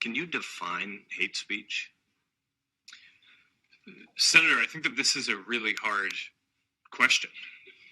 Can you define hate speech? Senator, I think that this is a really hard question.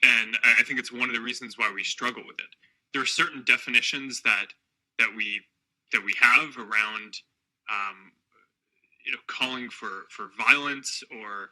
And I think it's one of the reasons why we struggle with it. There are certain definitions that we have around calling for violence or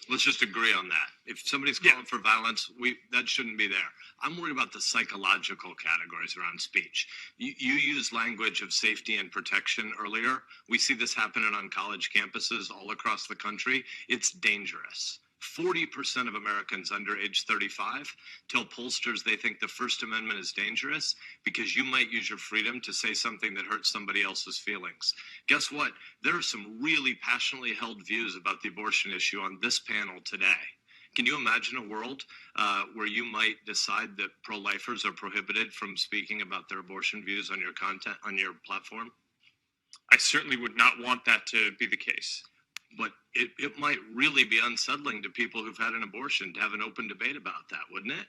let's just agree on that. If somebody's calling for violence, that shouldn't be there. I'm worried about the psychological categories around speech. You used language of safety and protection earlier. We see this happening on college campuses all across the country. It's dangerous. 40% of Americans under age 35 tell pollsters they think the First Amendment is dangerous because you might use your freedom to say something that hurts somebody else's feelings. Guess what? There are some really passionately held views about the abortion issue on this panel today. Can you imagine a world where you might decide that pro-lifers are prohibited from speaking about their abortion views on your content, on your platform? I certainly would not want that to be the case. But it might really be unsettling to people who've had an abortion to have an open debate about that, wouldn't it?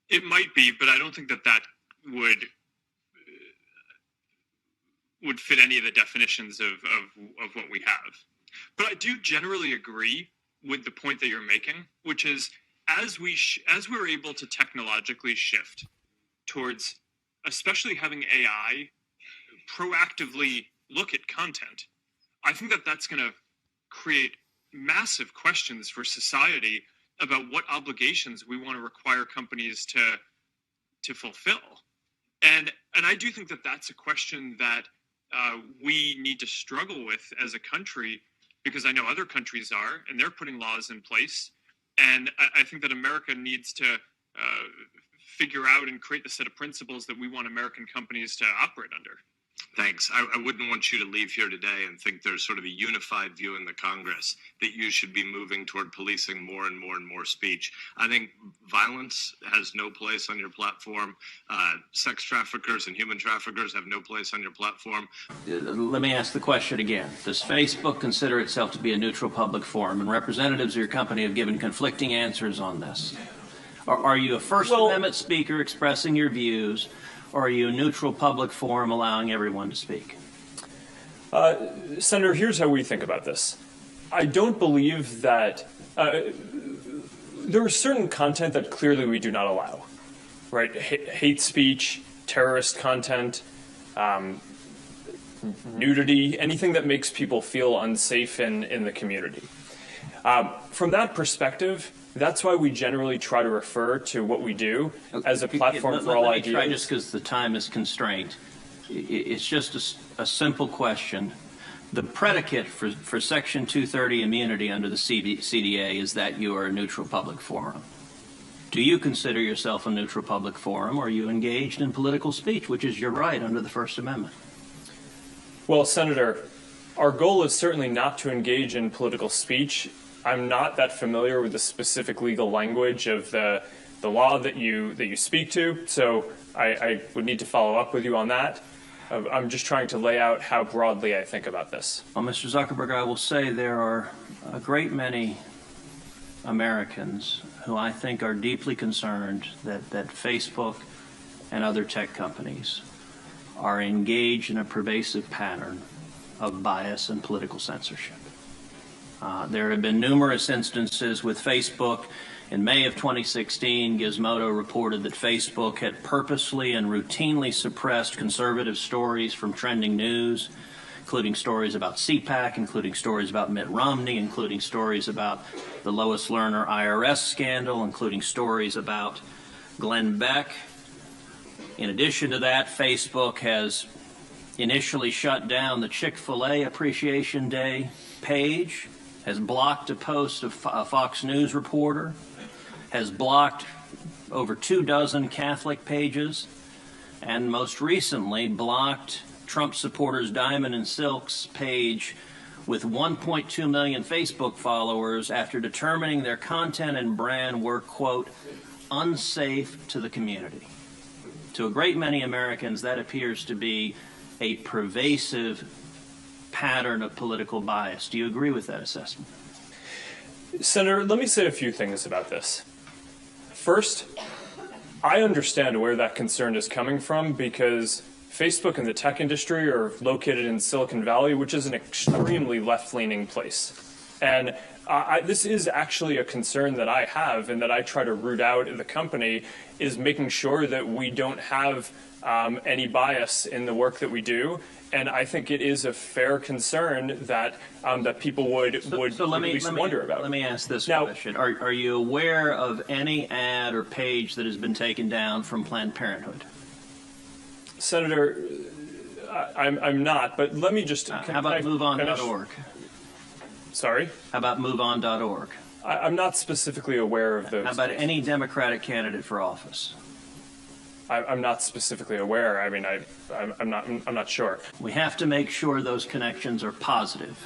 It might be, but I don't think that would fit any of the definitions of what we have. But I do generally agree with the point that you're making, which is as we're able to technologically shift towards, especially having AI proactively look at content, I think that's going to create massive questions for society about what obligations we want to require companies to fulfill. And I do think that's a question that we need to struggle with as a country, because I know other countries are, and they're putting laws in place. And I think that America needs to figure out and create the set of principles that we want American companies to operate under. Thanks. I wouldn't want you to leave here today and think there's sort of a unified view in the Congress that you should be moving toward policing more and more and more speech. I think violence has no place on your platform. Sex traffickers and human traffickers have no place on your platform. Let me ask the question again. Does Facebook consider itself to be a neutral public forum? And representatives of your company have given conflicting answers on this. Are you a First Amendment speaker expressing your views, or are you a neutral public forum allowing everyone to speak? Senator, here's how we think about this. I don't believe that there is certain content that clearly we do not allow, right? Hate speech, terrorist content, nudity, anything that makes people feel unsafe in the community. From that perspective, that's why we generally try to refer to what we do as a platform for all ideas. Let me try, just because the time is constrained. It's just a simple question. The predicate for Section 230 immunity under the CDA is that you are a neutral public forum. Do you consider yourself a neutral public forum, or are you engaged in political speech, which is your right under the First Amendment? Well, Senator, our goal is certainly not to engage in political speech. I'm not that familiar with the specific legal language of the law that you speak to, so I would need to follow up with you on that. I'm just trying to lay out how broadly I think about this. Well, Mr. Zuckerberg, I will say there are a great many Americans who I think are deeply concerned that Facebook and other tech companies are engaged in a pervasive pattern of bias and political censorship. There have been numerous instances with Facebook. In May of 2016, Gizmodo reported that Facebook had purposely and routinely suppressed conservative stories from trending news, including stories about CPAC, including stories about Mitt Romney, including stories about the Lois Lerner IRS scandal, including stories about Glenn Beck. In addition to that, Facebook has initially shut down the Chick-fil-A Appreciation Day page, has blocked a post of a Fox News reporter, has blocked over 24 Catholic pages, and most recently blocked Trump supporters Diamond and Silk's page with 1.2 million Facebook followers after determining their content and brand were, quote, unsafe to the community. To a great many Americans, that appears to be a pervasive pattern of political bias. Do you agree with that assessment? Senator, let me say a few things about this. First, I understand where that concern is coming from because Facebook and the tech industry are located in Silicon Valley, which is an extremely left-leaning place. And this is actually a concern that I have and that I try to root out in the company, is making sure that we don't have any bias in the work that we do. And I think it is a fair concern that that people would at least wonder about. Let me ask this question. Are you aware of any ad or page that has been taken down from Planned Parenthood? Senator, I'm not, but let me just... How about MoveOn.org? Sorry? How about MoveOn.org? I'm not specifically aware of those. How about any Democratic candidate for office? I'm not specifically aware. I mean, I'm not sure. We have to make sure those connections are positive.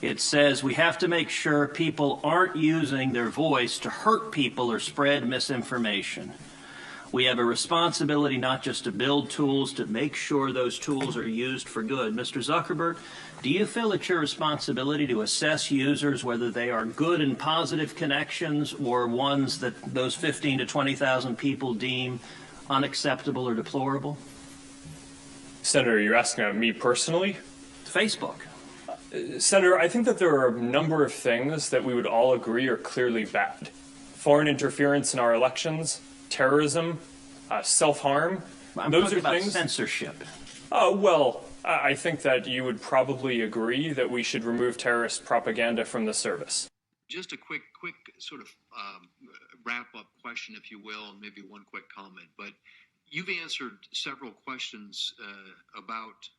It says we have to make sure people aren't using their voice to hurt people or spread misinformation. We have a responsibility not just to build tools, to make sure those tools are used for good. Mr. Zuckerberg, do you feel it's your responsibility to assess users, whether they are good and positive connections or ones that those 15 to 20,000 people deem unacceptable or deplorable? Senator, you're asking about me personally? Facebook. Senator, I think that there are a number of things that we would all agree are clearly bad. Foreign interference in our elections, terrorism, self-harm. Those are things. Censorship. Well, I think that you would probably agree that we should remove terrorist propaganda from the service. Just a quick sort of wrap-up question, if you will, and maybe one quick comment. But you've answered several questions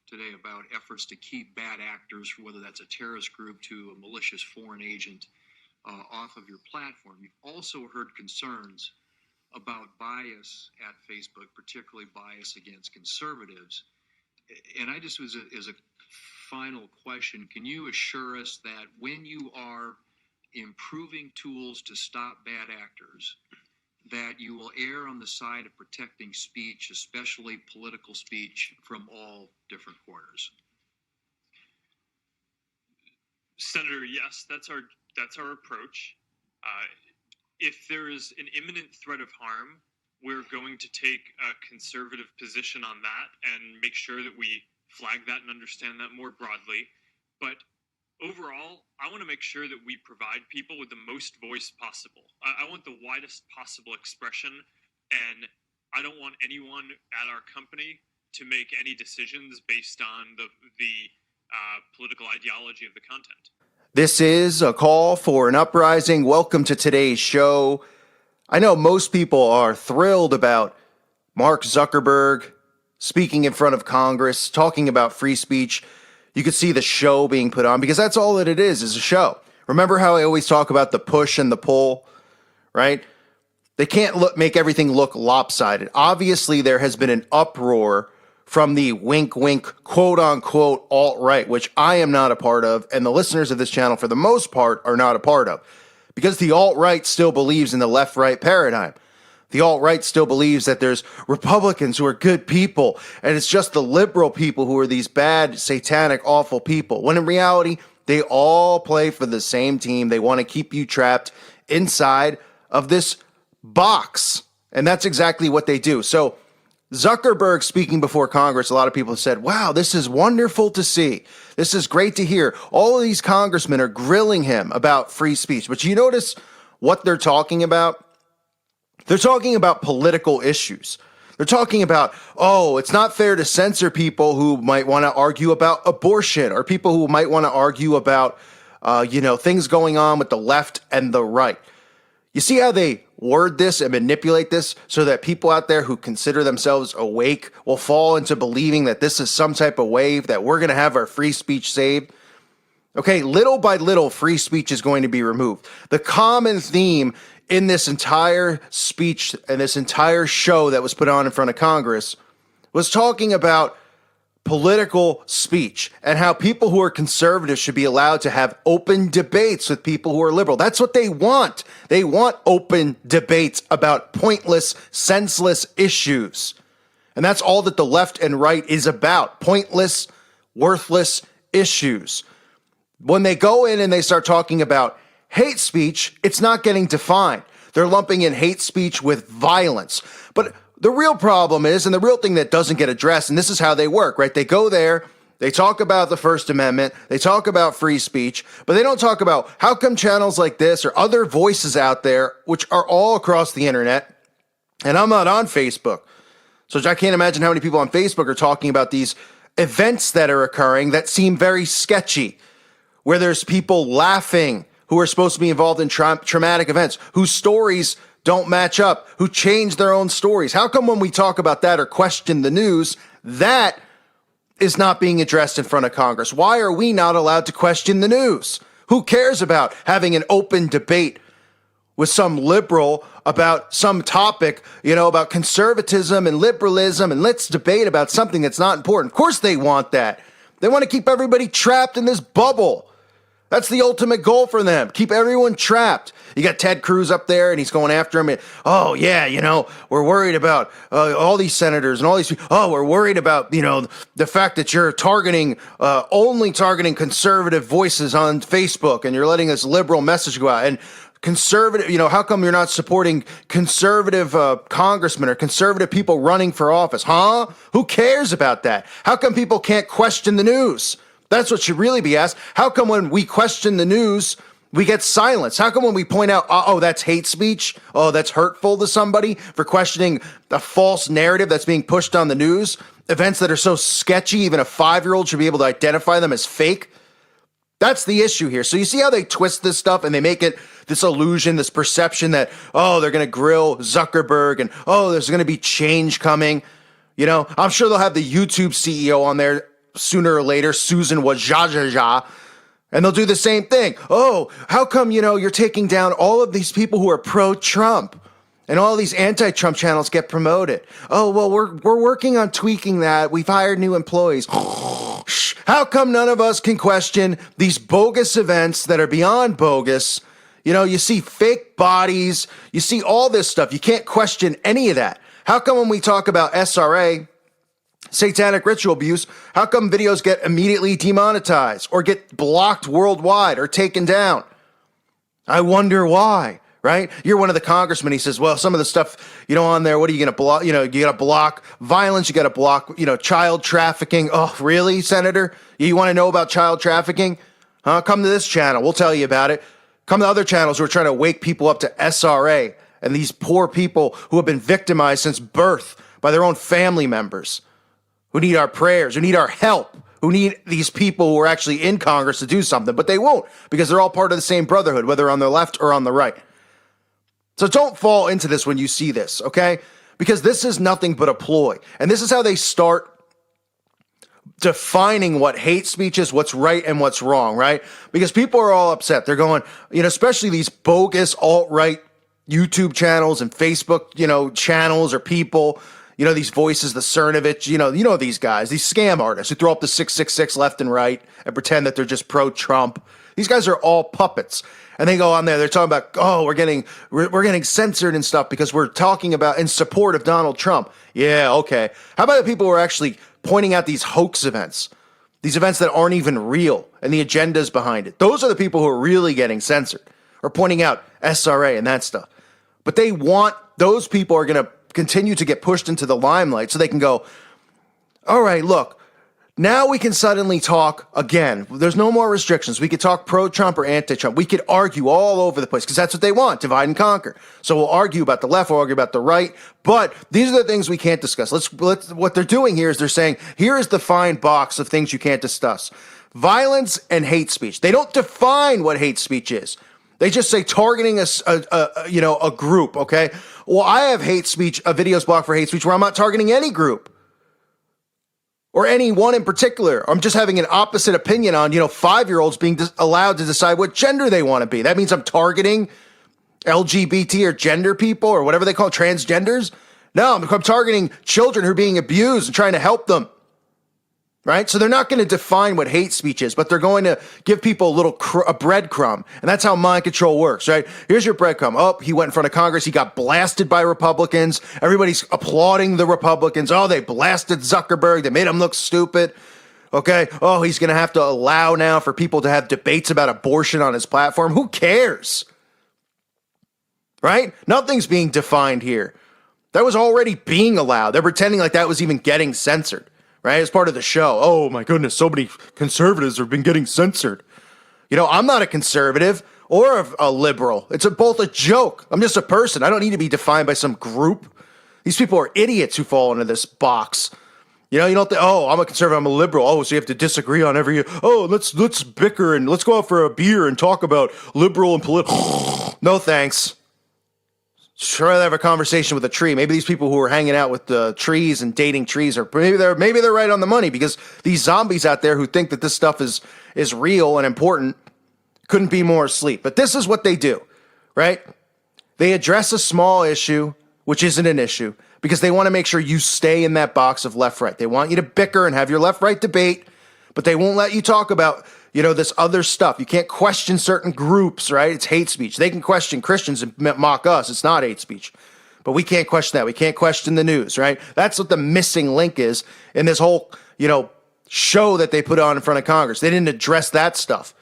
today about efforts to keep bad actors, whether that's a terrorist group to a malicious foreign agent, off of your platform. You've also heard concerns about bias at Facebook, particularly bias against conservatives. And I just, as a final question, can you assure us that when you are improving tools to stop bad actors, that you will err on the side of protecting speech, especially political speech, from all different quarters? Senator, yes, that's our approach. If there is an imminent threat of harm, we're going to take a conservative position on that and make sure that we flag that and understand that more broadly. But overall, I want to make sure that we provide people with the most voice possible. I want the widest possible expression, and I don't want anyone at our company to make any decisions based on the political ideology of the content. This is a call for an uprising. Welcome to today's show. I know most people are thrilled about Mark Zuckerberg speaking in front of Congress, talking about free speech. You could see the show being put on because that's all that it is a show. Remember how I always talk about the push and the pull, right? They can't make everything look lopsided. Obviously, there has been an uproar from the wink, wink, quote unquote alt-right, which I am not a part of, and the listeners of this channel, for the most part, are not a part of. Because the alt-right still believes in the left-right paradigm. The alt-right still believes that there's Republicans who are good people, and it's just the liberal people who are these bad, satanic, awful people. When in reality, they all play for the same team. They want to keep you trapped inside of this box. And that's exactly what they do. So Zuckerberg speaking before Congress, a lot of people said, wow, this is wonderful to see. This is great to hear. All of these congressmen are grilling him about free speech. But you notice what they're talking about? They're talking about political issues. They're talking about, oh, it's not fair to censor people who might want to argue about abortion or people who might want to argue about, things going on with the left and the right. You see how they word this and manipulate this so that people out there who consider themselves awake will fall into believing that this is some type of wave, that we're going to have our free speech saved? Okay, little by little, free speech is going to be removed. The common theme in this entire speech and this entire show that was put on in front of Congress was talking about political speech and how people who are conservative should be allowed to have open debates with people who are liberal. That's what they want. They want open debates about pointless, senseless issues. And that's all that the left and right is about. Pointless, worthless issues. When they go in and they start talking about hate speech, it's not getting defined. They're lumping in hate speech with violence. But The real problem is, and the real thing that doesn't get addressed, and this is how they work, right? They go there, they talk about the First Amendment, they talk about free speech, but they don't talk about how come channels like this or other voices out there, which are all across the internet, and I'm not on Facebook. So I can't imagine how many people on Facebook are talking about these events that are occurring that seem very sketchy, where there's people laughing who are supposed to be involved in traumatic events, whose stories don't match up, who change their own stories. How come when we talk about that or question the news, that is not being addressed in front of Congress? Why are we not allowed to question the news? Who cares about having an open debate with some liberal about some topic, about conservatism and liberalism, and let's debate about something that's not important? Of course they want that. They want to keep everybody trapped in this bubble. That's the ultimate goal for them. Keep everyone trapped. You got Ted Cruz up there, and he's going after him. And, oh, yeah, we're worried about all these senators and all these people. Oh, we're worried about, the fact that you're only targeting conservative voices on Facebook, and you're letting this liberal message go out. And conservative, how come you're not supporting conservative congressmen or conservative people running for office? Huh? Who cares about that? How come people can't question the news? That's what should really be asked. How come when we question the news, we get silence? How come when we point out, oh, that's hate speech? Oh, that's hurtful to somebody for questioning a false narrative that's being pushed on the news? Events that are so sketchy, even a 5-year-old should be able to identify them as fake? That's the issue here. So you see how they twist this stuff and they make it this illusion, this perception that, oh, they're going to grill Zuckerberg and, oh, there's going to be change coming. I'm sure they'll have the YouTube CEO on there sooner or later, Susan Wajajajah, and they'll do the same thing. Oh, how come, you're taking down all of these people who are pro-Trump and all these anti-Trump channels get promoted? Oh, well, we're working on tweaking that. We've hired new employees. How come none of us can question these bogus events that are beyond bogus? You see fake bodies, you see all this stuff. You can't question any of that. How come when we talk about SRA, satanic ritual abuse, how come videos get immediately demonetized or get blocked worldwide or taken down? I wonder why, right? You're one of the congressmen. He says, well, some of the stuff, on there, what are you going to block? You got to block violence. You got to block, child trafficking. Oh, really, Senator? You want to know about child trafficking? Huh? Come to this channel. We'll tell you about it. Come to other channels who are trying to wake people up to SRA and these poor people who have been victimized since birth by their own family members, who need our prayers, who need our help, who need these people who are actually in Congress to do something, but they won't because they're all part of the same brotherhood, whether on the left or on the right. So don't fall into this when you see this, okay? Because this is nothing but a ploy. And this is how they start defining what hate speech is, what's right and what's wrong, right? Because people are all upset. They're going, especially these bogus alt-right YouTube channels and Facebook, channels or people, these voices, the Cernovich, these guys, these scam artists who throw up the 666 left and right and pretend that they're just pro-Trump. These guys are all puppets. And they go on there, they're talking about, oh, we're getting censored and stuff because we're talking about in support of Donald Trump. Yeah, okay. How about the people who are actually pointing out these hoax events, these events that aren't even real and the agendas behind it? Those are the people who are really getting censored or pointing out SRA and that stuff. But those people are going to continue to get pushed into the limelight so they can go, all right, look, now we can suddenly talk again. There's no more restrictions. We could talk pro-Trump or anti-Trump. We could argue all over the place because that's what they want, divide and conquer. So we'll argue about the left, we'll argue about the right, but these are the things we can't discuss. What they're doing here is they're saying, here is the fine box of things you can't discuss. Violence and hate speech. They don't define what hate speech is. They just say targeting a group, okay? Well, I have hate speech, videos blocked for hate speech where I'm not targeting any group or any one in particular. I'm just having an opposite opinion on, 5-year-olds being allowed to decide what gender they want to be. That means I'm targeting LGBT or gender people or whatever they call it, transgenders. No, I'm targeting children who are being abused and trying to help them. Right? So they're not going to define what hate speech is, but they're going to give people a breadcrumb. And that's how mind control works, right? Here's your breadcrumb. Oh, he went in front of Congress. He got blasted by Republicans. Everybody's applauding the Republicans. Oh, they blasted Zuckerberg. They made him look stupid. Okay. Oh, he's going to have to allow now for people to have debates about abortion on his platform. Who cares? Right? Nothing's being defined here. That was already being allowed. They're pretending like that was even getting censored, right? As part of the show. Oh my goodness, so many conservatives have been getting censored. You know, I'm not a conservative or a liberal. It's both a joke. I'm just a person. I don't need to be defined by some group. These people are idiots who fall into this box. You know, you don't think, oh, I'm a conservative, I'm a liberal. Oh, so you have to disagree on every, oh, let's bicker and let's go out for a beer and talk about liberal and political. No thanks. Try to have a conversation with a tree. Maybe these people who are hanging out with the trees and dating trees are maybe they're right on the money, because these zombies out there who think that this stuff is real and important couldn't be more asleep. But this is what they do, right? They address a small issue, which isn't an issue, because they want to make sure you stay in that box of left-right. They want you to bicker and have your left-right debate, but they won't let you talk about, you know, this other stuff. You can't question certain groups, right? It's hate speech. They can question Christians and mock us. It's not hate speech. But we can't question that. We can't question the news, right? That's what the missing link is in this whole, you know, show that they put on in front of Congress. They didn't address that stuff,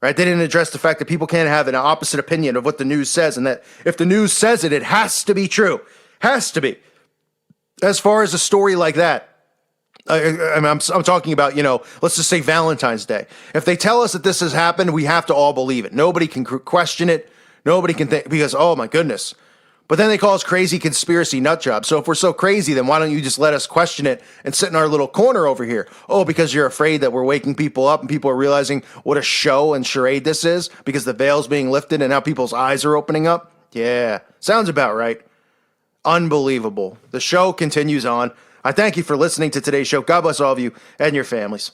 right? They didn't address the fact that people can't have an opposite opinion of what the news says, and that if the news says it, it has to be true. Has to be. As far as a story like that, I'm talking about, you know, let's just say Valentine's Day. If they tell us that this has happened, we have to all believe it. Nobody can question it. Nobody can think, because, oh my goodness. But then they call us crazy conspiracy nut jobs. So if we're so crazy, then why don't you just let us question it and sit in our little corner over here? Oh, because you're afraid that we're waking people up and people are realizing what a show and charade this is because the veil's being lifted and now people's eyes are opening up? Yeah, sounds about right. Unbelievable. The show continues on. I thank you for listening to today's show. God bless all of you and your families.